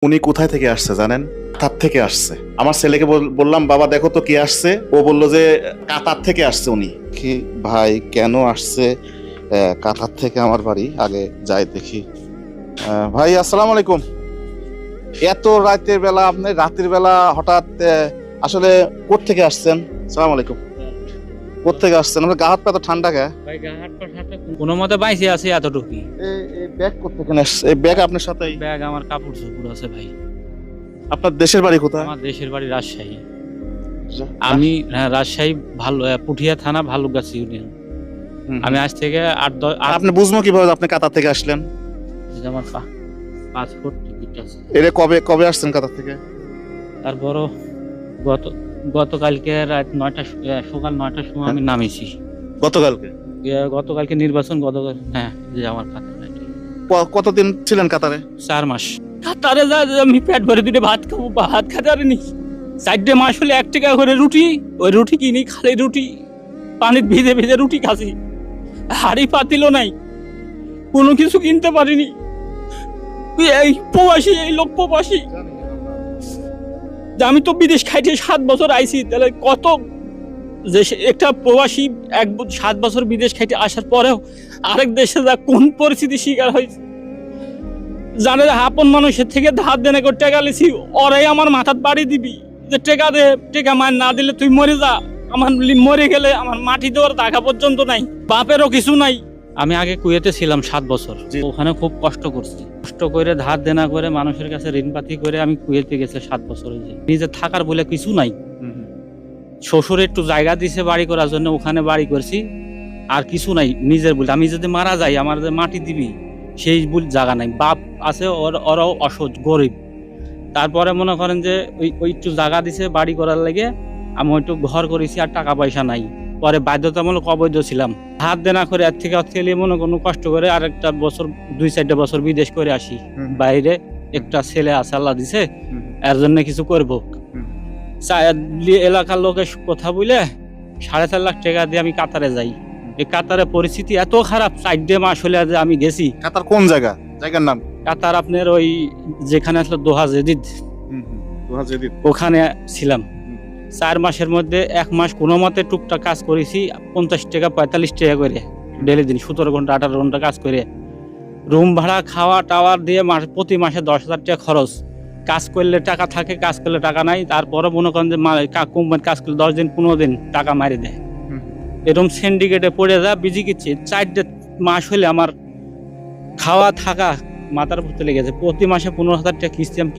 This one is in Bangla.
উনি কোথায় থেকে আসছে জানেন? কাতার থেকে আসছে। আমার ছেলেকে বললাম বাবা দেখো তো কে আসছে, ও বলল যে কাতার থেকে আসছে উনি। কি ভাই কেন আসছে কাতার থেকে আমার বাড়ি? আগে যাই দেখি। ভাই আসসালামু আলাইকুম। এত রাতের বেলা, আপনি রাতের বেলা হঠাৎ আসলে কোত্থেকে আসছেন? আসসালামু আলাইকুম। কোত্থেকে আসছেন? আপনার গা হাত পা তো ঠান্ডা কে? ভাই গা হাত পা ঠান্ডা কোনো মতে বাইসে আছে এতটুকুই। এই ব্যাগ কোত্থেকে আসছে? এই ব্যাগ আপনার সাথেই? ব্যাগ আমার কাপড় চোপড় আছে ভাই। আপনার দেশের বাড়ি কোথায়? আমার দেশের বাড়ি রাজশাহী। আমি রাজশাহী ভালো পুঠিয়া থানা ভালুকগাছি ইউনিয়ন। আমি আজ থেকে 8-10 আপনি বুঝবো কিভাবে আপনি কাতার থেকে আসলেন? আমার পাসপোর্ট টিকিট আছে। এরে কবে কবে আসছেন কাতার থেকে? তারপরও গতকালকে রাত 9টা সকাল 9টার সময় আমি নামেছি। গতকালকে? গতকালকে নির্বাচন হ্যাঁ যে আমার কাতার কতদিন ছিলেন কাতারে? 4 মাস। কাতারে আমি পেট ভরে দুটো ভাত খাবো, ভাত খেতে পারিনি। 4 মাস হলে 1 টাকা করে রুটি, ওই রুটি কিনি, খালি রুটি পানির ভিজে ভিজে রুটি খাসি। হাড়ি পাতিলও নাই, কোনো কিছু কিনতে পারিনি। এই প্রবাসী, এই লোক প্রবাসী। আমি তো বিদেশ খাইতে 7 বছর আইছি, তাহলে কত যে একটা প্রবাসী 7 বছর বিদেশ খাইতে আসার পরেও আরেক দেশে যা কোন পরিস্থিতি শিকার হয়েছে জানে। আপন মানুষের থেকে ধার দেনে করে টেকা লিছি, ওরাই আমার মাথার বাড়ি দিবি যে টেকা দে, টেকা মার না দিলে তুই মরে যা। আমার মরে গেলে আমার মাটি দেওয়ার টাকা পর্যন্ত নাই, বাপেরও কিছু নাই। আমি আগে কুয়েতে ছিলাম 7 বছর, ওখানে খুব কষ্ট করছি। কষ্ট করে ধার দেনা করে মানুষের কাছে ঋণপাতি করে আমি কুয়েতে গেছি 7 বছর হয়েছে। নিজে থাকার বলে কিছু নাই। শ্বশুর একটু জায়গা দিছে বাড়ি করার জন্য, ওখানে বাড়ি করছি। আর কিছু নাই নিজের বলে। আমি যদি মারা যাই আমার যে মাটি দিবি সেই বলে জায়গা নাই। বাপ আছে, ওরাও অসহ্য গরিব। তারপরে মনে করেন যে ওই একটু জায়গা দিছে বাড়ি করার লেগে, আমি একটু ঘর করেছি, আর টাকা পয়সা নাই। পরে বাধ্যতামূলক অবৈধ ছিলাম, হাত দেনা করে এর থেকে মনে কোনো কষ্ট করে আর একটা বছর 2-4টা বছর বিদেশ করে আসি। বাইরে একটা ছেলে আছে আল্লাহ দিছে, এর জন্য কিছু করবো। এলাকার লোকের কথা বলে 4.5 লাখ টাকা দিয়ে আমি কাতারে যাই। এই কাতারের পরিস্থিতি এত খারাপ, 4 মাস হলে যে আমি গেছি। কাতার কোন জায়গা? জায়গার নাম? কাতার আপনার ওই যেখানে আসলে দোহা জেদিদ, ওখানে ছিলাম 4 মাসের মধ্যে। 1 মাস কোনো মতে টুকটাক কাজ করেছি, 50 টাকা 45 টাকা করে ডেলি দিন, 17 ঘন্টা 18 ঘন্টা কাজ করে। রুম ভাড়া খাওয়া টাওয়ার দিয়ে প্রতি মাসে 10,000 টাকা খরচ। কাজ করলে টাকা থাকে, কাজ করলে টাকা নাই। তারপরে মনে করেন যে কোম্পানি কাজ করলে 10 দিন 15 দিন টাকা মারি দেয়। এরকম সিন্ডিকেটে পড়ে যা বিজি কিচ্ছি। 4 মাস হলে আমার খাওয়া থাকা মাথার উপর চলে গেছে। প্রতি মাসে 15,000 টাকা কিস্তি আমি